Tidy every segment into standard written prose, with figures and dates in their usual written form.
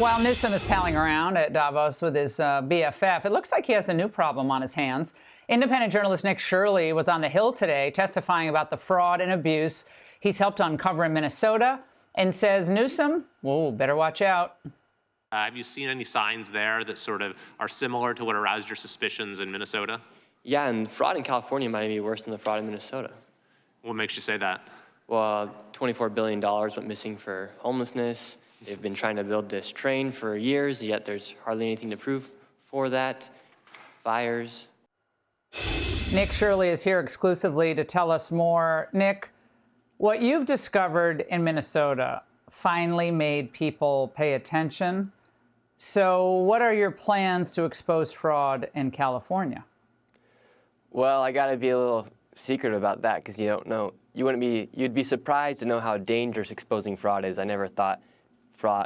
While Newsom is palling around at Davos with his BFF, it looks like he has a new problem on his hands. Independent journalist Nick Shirley was on the Hill today testifying about the fraud and abuse he's helped uncover in Minnesota and says Newsom, whoa, better watch out. Have you seen any signs there that sort of are similar to what aroused your suspicions in Minnesota? Yeah, and fraud in California might be worse than the fraud in Minnesota. What makes you say that? Well, $24 billion went missing for homelessness. They've been trying to build this train for years, yet there's hardly anything to prove for that. Fires. Nick Shirley is here exclusively to tell us more. Nick, what you've discovered in Minnesota finally made people pay attention. So what are your plans to expose fraud in California? Well, I gotta be a little secretive about that because you don't know. You'd be surprised to know how dangerous exposing fraud is. I never thought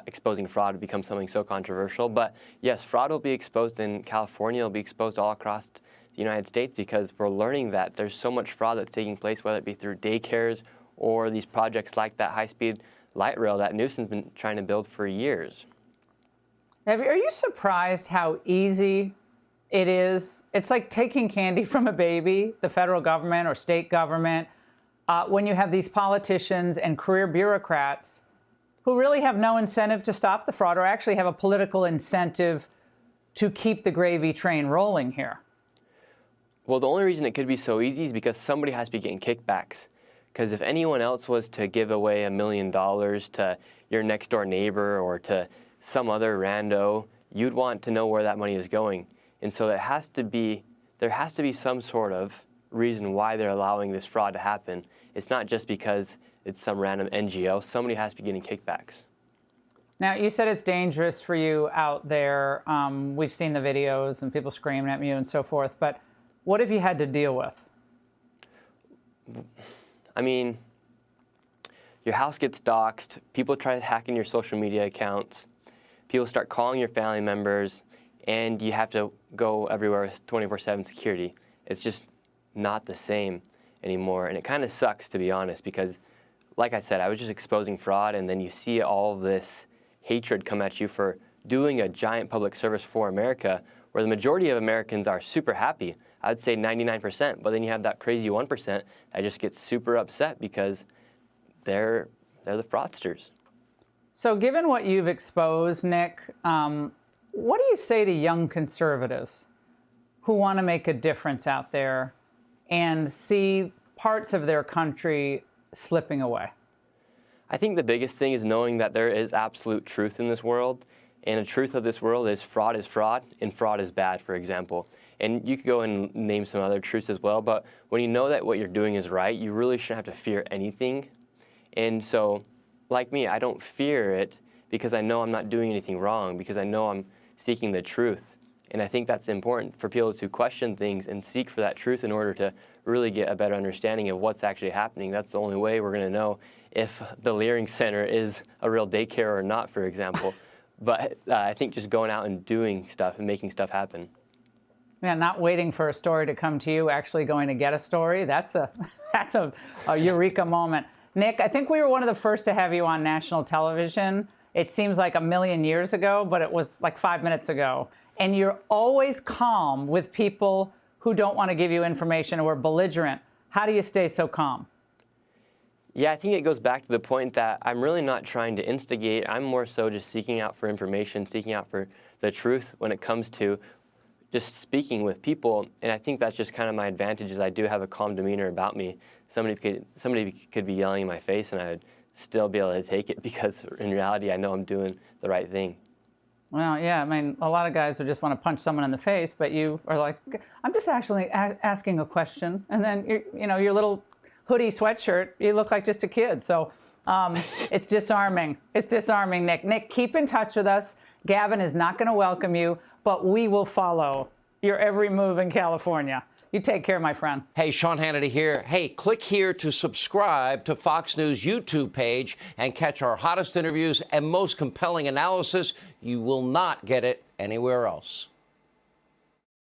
exposing fraud would become something so controversial. But yes, fraud will be exposed in California. It'll be exposed all across the United States because we're learning that there's so much fraud that's taking place, whether it be through daycares or these projects like that high-speed light rail that Newsom's been trying to build for years. Are you surprised how easy it is? It's like taking candy from a baby, the federal government or state government, when you have these politicians and career bureaucrats who really have no incentive to stop the fraud or actually have a political incentive to keep the gravy train rolling here. Well, the only reason it could be so easy is because somebody has to be getting kickbacks. Because if anyone else was to give away $1 million to your next door neighbor or to some other rando, you'd want to know where that money is going. And so there has to be some sort of reason why they're allowing this fraud to happen. It's not just because it's some random NGO. Somebody has to be getting kickbacks. Now, you said it's dangerous for you out there. We've seen the videos and people screaming at you and so forth. But what have you had to deal with? I mean, your house gets doxxed. People try hacking your social media accounts. People start calling your family members. And you have to go everywhere with 24/7 security. It's just not the same anymore. And it kind of sucks, to be honest, because like I said, I was just exposing fraud, and then you see all of this hatred come at you for doing a giant public service for America, where the majority of Americans are super happy. I'd say 99%, but then you have that crazy 1% that just gets super upset because they're the fraudsters. So given what you've exposed, Nick, what do you say to young conservatives who want to make a difference out there and see parts of their country slipping away? I think the biggest thing is knowing that there is absolute truth in this world. And the truth of this world is fraud and fraud is bad, for example. And you could go and name some other truths as well, but when you know that what you're doing is right, you really shouldn't have to fear anything. And so, like me, I don't fear it because I know I'm not doing anything wrong, because I know I'm seeking the truth. And I think that's important for people to question things and seek for that truth in order to really get a better understanding of what's actually happening. That's the only way we're going to know if the Leering Center is a real daycare or not, for example. But I think just going out and doing stuff and making stuff happen. Yeah, not waiting for a story to come to you, actually going to get a story. That's a eureka moment. Nick, I think we were one of the first to have you on national television. It seems like a million years ago, but it was like 5 minutes ago. And you're always calm with people who don't want to give you information or are belligerent. How do you stay so calm? Yeah, I think it goes back to the point that I'm really not trying to instigate. I'm more so just seeking out for information, seeking out for the truth when it comes to just speaking with people. And I think that's just kind of my advantage is I do have a calm demeanor about me. Somebody could be yelling in my face and I would still be able to take it because in reality I know I'm doing the right thing. Well, yeah, I mean, a lot of guys would just want to punch someone in the face, but you are like, I'm just actually asking a question. And then, your little hoodie sweatshirt, you look like just a kid. So it's disarming. It's disarming, Nick. Nick, keep in touch with us. Gavin is not going to welcome you, but we will follow your every move in California. You take care, my friend. Hey, Sean Hannity here. Hey, click here to subscribe to Fox News YouTube page and catch our hottest interviews and most compelling analysis. You will not get it anywhere else.